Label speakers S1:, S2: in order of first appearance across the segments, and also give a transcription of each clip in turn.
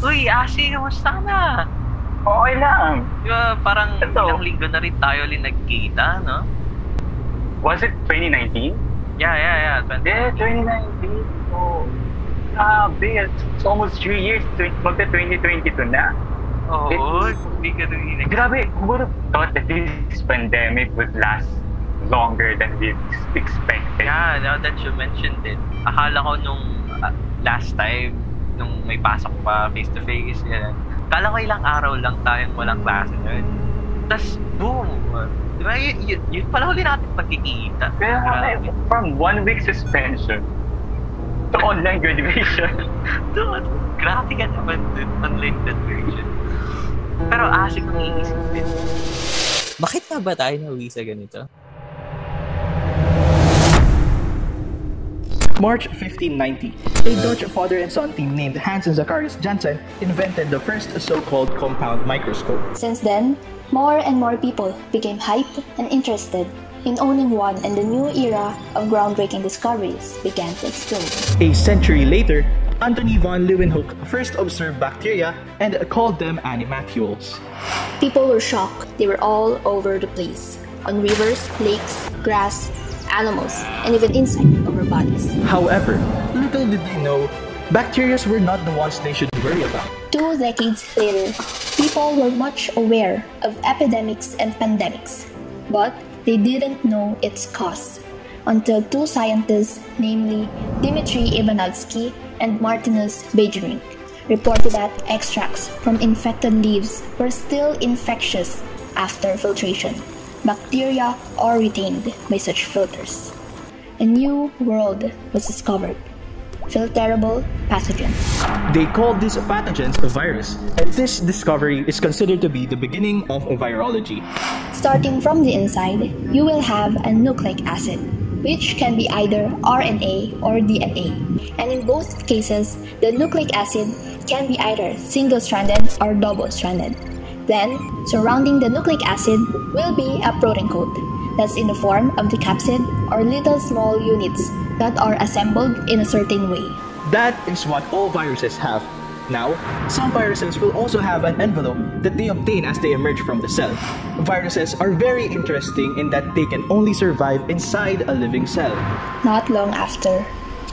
S1: Uy, Asi, kamusta na?
S2: Okay lang.
S1: Di ba, parang
S2: Ito.
S1: ilang linggo na rin tayo ulit nagkita, no?
S2: Was it 2019?
S1: Yeah.
S2: Yeah, 2019. Oh, grabe. It's almost 3 years. Magta-2022 na.
S1: Oo, hindi ka rin
S2: Grabe, who would have thought that this pandemic would last longer than we expected?
S1: Yeah, now that you mentioned it, akala ko nung last time, nung may pasok pa face-to-face, yan. Akala ko ilang araw lang tayong walang klase nun. Tapos, boom! Di ba, yun pala huli natin pagkikita.
S2: Kaya from 1 week suspension to online graduation.
S1: Dude, grabe ka naman dun, online graduation. Pero asik kong iisip din. Bakit na ba tayo nauwi sa ganito?
S3: March 1590, a Dutch father and son team named Hans and Zacharias Janssen invented the first so-called compound microscope.
S4: Since then, more and more people became hyped and interested in owning one, and the new era of groundbreaking discoveries began to explode.
S3: A century later, Antony van Leeuwenhoek first observed bacteria and called them animalcules.
S4: People were shocked. They were all over the place, on rivers, lakes, grass, animals, and even inside our bodies.
S3: However, little did they know, bacteria were not the ones they should worry about.
S4: 2 decades later, people were much aware of epidemics and pandemics, but they didn't know its cause until 2 scientists, namely Dmitry Ivanovsky and Martinus Beijerinck, reported that extracts from infected leaves were still infectious after filtration. Bacteria are retained by such filters. A new world was discovered: filterable pathogens.
S3: They called these pathogens a virus, and this discovery is considered to be the beginning of virology.
S4: Starting from the inside, you will have a nucleic acid, which can be either RNA or DNA. And in both cases, the nucleic acid can be either single-stranded or double-stranded. Then, surrounding the nucleic acid will be a protein coat that's in the form of the capsid or little small units that are assembled in a certain way.
S3: That is what all viruses have. Now, some viruses will also have an envelope that they obtain as they emerge from the cell. Viruses are very interesting in that they can only survive inside a living cell.
S4: Not long after,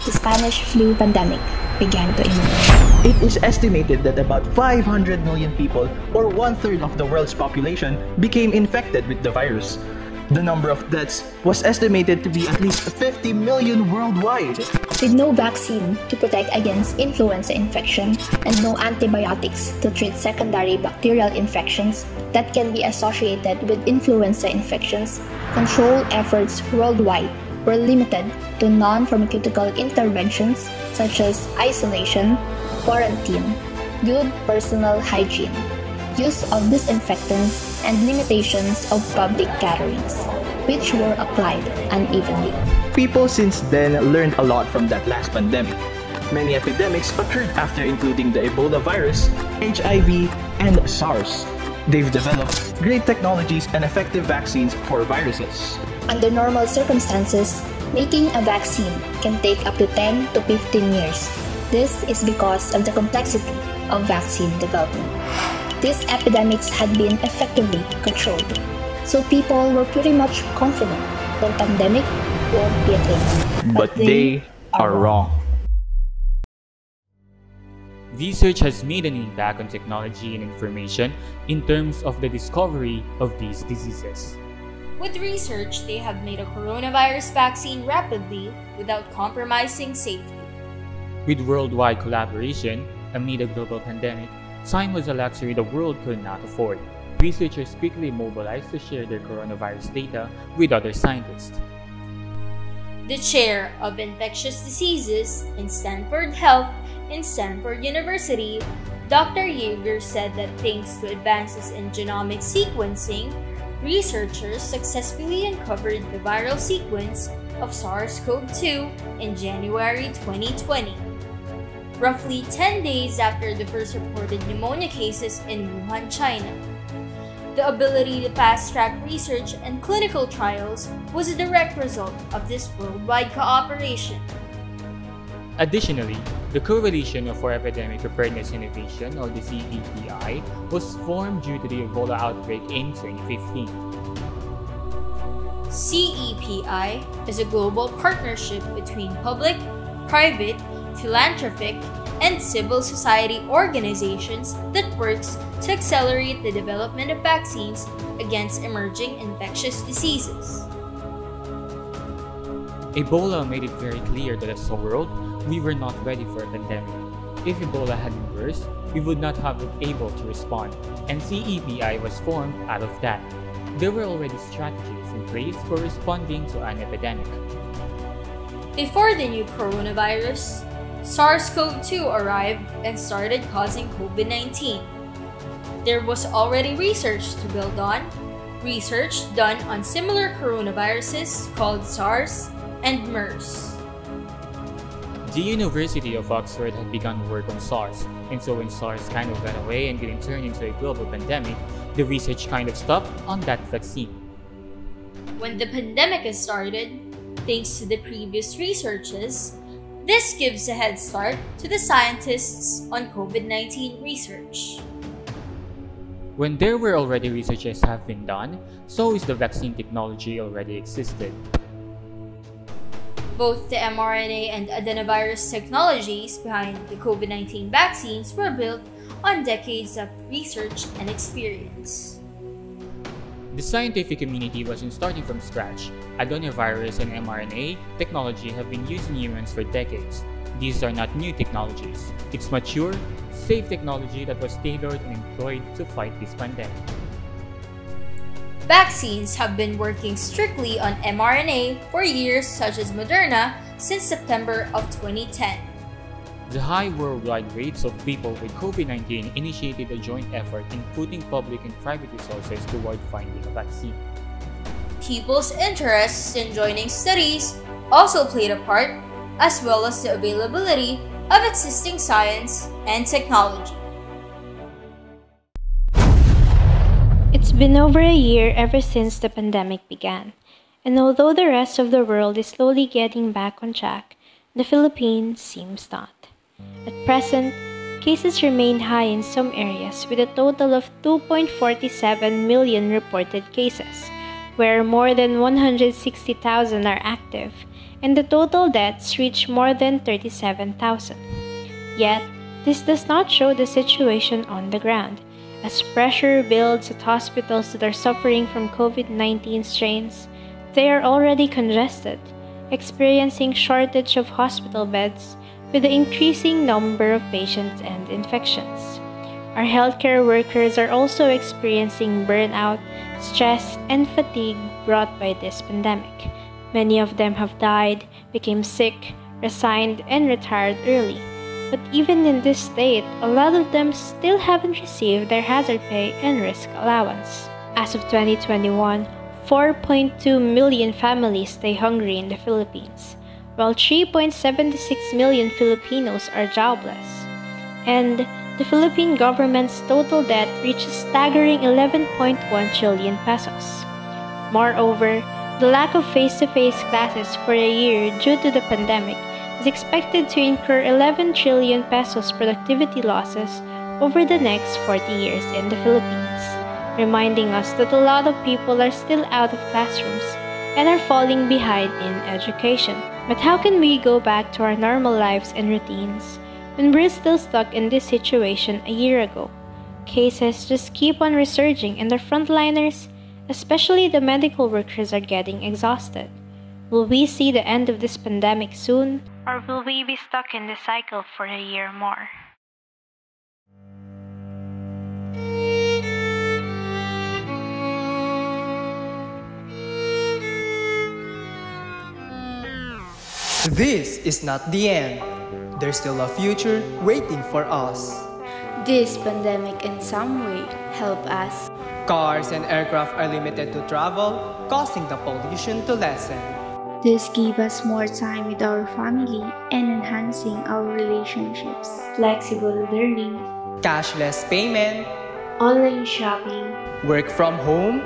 S4: the Spanish flu pandemic began to emerge.
S3: It is estimated that about 500 million people, or 1/3 of the world's population, became infected with the virus. The number of deaths was estimated to be at least 50 million worldwide.
S4: With no vaccine to protect against influenza infection and no antibiotics to treat secondary bacterial infections that can be associated with influenza infections, control efforts worldwide were limited to non-pharmaceutical interventions such as isolation, quarantine, good personal hygiene, use of disinfectants, and limitations of public gatherings, which were applied unevenly.
S3: People since then learned a lot from that last pandemic. Many epidemics occurred after, including the Ebola virus, HIV, and SARS. They've developed great technologies and effective vaccines for viruses.
S4: Under normal circumstances, making a vaccine can take up to 10 to 15 years. This is because of the complexity of vaccine development. These epidemics had been effectively controlled, so people were pretty much confident the pandemic won't be a thing.
S3: But they are wrong.
S5: Research has made an impact on technology and information in terms of the discovery of these diseases.
S6: With research, they have made a coronavirus vaccine rapidly without compromising safety.
S5: With worldwide collaboration amid a global pandemic, time was a luxury the world could not afford. Researchers quickly mobilized to share their coronavirus data with other scientists.
S6: The chair of infectious diseases in Stanford Health in Stanford University, Dr. Yeager said that thanks to advances in genomic sequencing, researchers successfully uncovered the viral sequence of SARS-CoV-2 in January 2020. Roughly 10 days after the first reported pneumonia cases in Wuhan, China. The ability to fast-track research and clinical trials was a direct result of this worldwide cooperation.
S5: Additionally, the Coalition for Epidemic Preparedness Innovation, or the CEPI, was formed due to the Ebola outbreak in 2015.
S6: CEPI is a global partnership between public, private, philanthropic, and civil society organizations that works to accelerate the development of vaccines against emerging infectious diseases.
S5: Ebola made it very clear that as a world, we were not ready for a pandemic. If Ebola had been worse, we would not have been able to respond, and CEPI was formed out of that. There were already strategies in place for responding to an epidemic.
S6: Before the new coronavirus, SARS-CoV-2 arrived and started causing COVID-19. There was already research to build on, research done on similar coronaviruses called SARS and MERS.
S5: The University of Oxford had begun work on SARS, and so when SARS kind of got away and didn't turn into a global pandemic, the research kind of stopped on that vaccine.
S6: When the pandemic has started, thanks to the previous researches, this gives a head start to the scientists on COVID-19 research.
S5: When there were already researches have been done, so is the vaccine technology already existed.
S6: Both the mRNA and adenovirus technologies behind the COVID-19 vaccines were built on decades of research and experience.
S5: The scientific community wasn't starting from scratch. Adenovirus and mRNA technology have been used in humans for decades. These are not new technologies. It's mature, safe technology that was tailored and employed to fight this pandemic.
S6: Vaccines have been working strictly on mRNA for years, such as Moderna, since September of 2010.
S5: The high worldwide rates of people with COVID-19 initiated a joint effort in putting public and private resources toward finding a vaccine.
S6: People's interests in joining studies also played a part, as well as the availability of existing science and technology.
S7: It's been over a year ever since the pandemic began, and although the rest of the world is slowly getting back on track, the Philippines seems not. At present, cases remain high in some areas with a total of 2.47 million reported cases, where more than 160,000 are active, and the total deaths reach more than 37,000. Yet, this does not show the situation on the ground, as pressure builds at hospitals that are suffering from COVID-19 strains. They are already congested, experiencing shortage of hospital beds with the increasing number of patients and infections. Our healthcare workers are also experiencing burnout, stress, and fatigue brought by this pandemic. Many of them have died, became sick, resigned, and retired early. But even in this state, a lot of them still haven't received their hazard pay and risk allowance. As of 2021, 4.2 million families stay hungry in the Philippines, while 3.76 million Filipinos are jobless. And the Philippine government's total debt reaches staggering 11.1 trillion pesos. Moreover, the lack of face-to-face classes for a year due to the pandemic is expected to incur 11 trillion pesos productivity losses over the next 40 years in the Philippines, reminding us that a lot of people are still out of classrooms and are falling behind in education. But how can we go back to our normal lives and routines when we're still stuck in this situation a year ago? Cases just keep on resurging and the frontliners, especially the medical workers, are getting exhausted. Will we see the end of this pandemic soon? Or will we be stuck in this cycle for a year more?
S8: This is not the end. There's still a future waiting for us.
S9: This pandemic in some way helped us.
S8: Cars and aircraft are limited to travel, causing the pollution to lessen.
S9: This gave us more time with our family and enhancing our relationships. Flexible learning,
S8: Cashless payment,
S9: online shopping,
S8: work from home.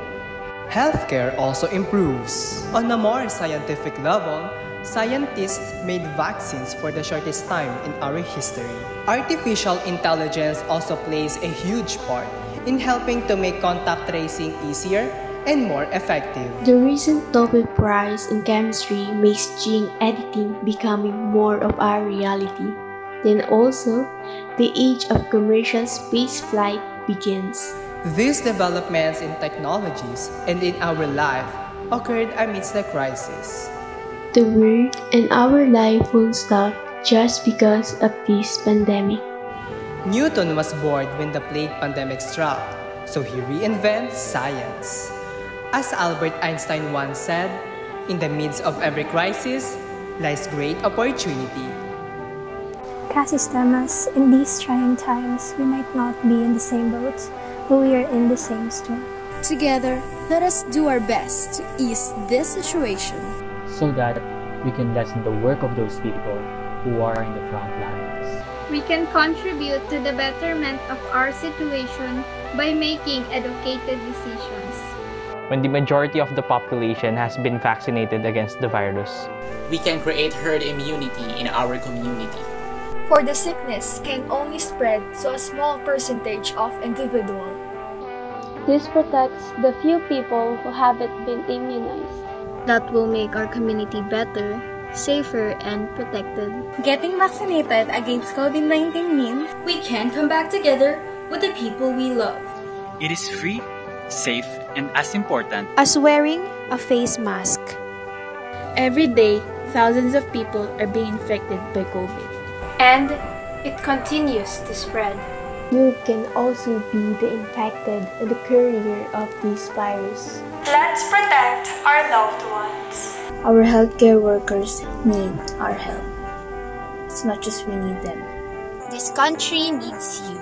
S8: Healthcare also improves. On a more scientific level, Scientists made vaccines for the shortest time in our history. Artificial intelligence also plays a huge part in helping to make contact tracing easier and more effective.
S9: The recent Thope Prize in Chemistry makes gene editing becoming more of our reality. Then also, the age of commercial spaceflight begins.
S8: These developments in technologies and in our life occurred amidst the crisis.
S9: The work and our life won't stop just because of this pandemic.
S8: Newton was bored when the plague pandemic struck, so he reinvented science. As Albert Einstein once said, in the midst of every crisis lies great opportunity.
S10: Casistemas, in these trying times, we might not be in the same boat, but we are in the same storm.
S11: Together, let us do our best to ease this situation,
S5: so that we can lessen the work of those people who are in the front lines.
S12: We can contribute to the betterment of our situation by making educated decisions.
S13: When the majority of the population has been vaccinated against the virus,
S14: we can create herd immunity in our community.
S15: For the sickness can only spread to a small percentage of individuals.
S16: This protects the few people who haven't been immunized.
S17: That will make our community better, safer, and protected.
S18: Getting vaccinated against COVID-19 means
S6: we can come back together with the people we love.
S19: It is free, safe, and as important
S20: as wearing a face mask.
S21: Every day, thousands of people are being infected by COVID.
S12: And it continues to spread.
S9: You can also be the infected or the courier of this virus.
S22: Let's protect our loved ones.
S4: Our healthcare workers need our help as much as we need them.
S23: This country needs you.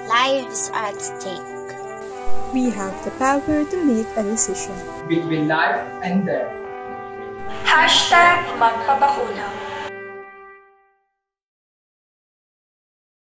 S23: Lives are at stake.
S24: We have the power to make a decision
S8: between life and death.
S22: #magpabakuna.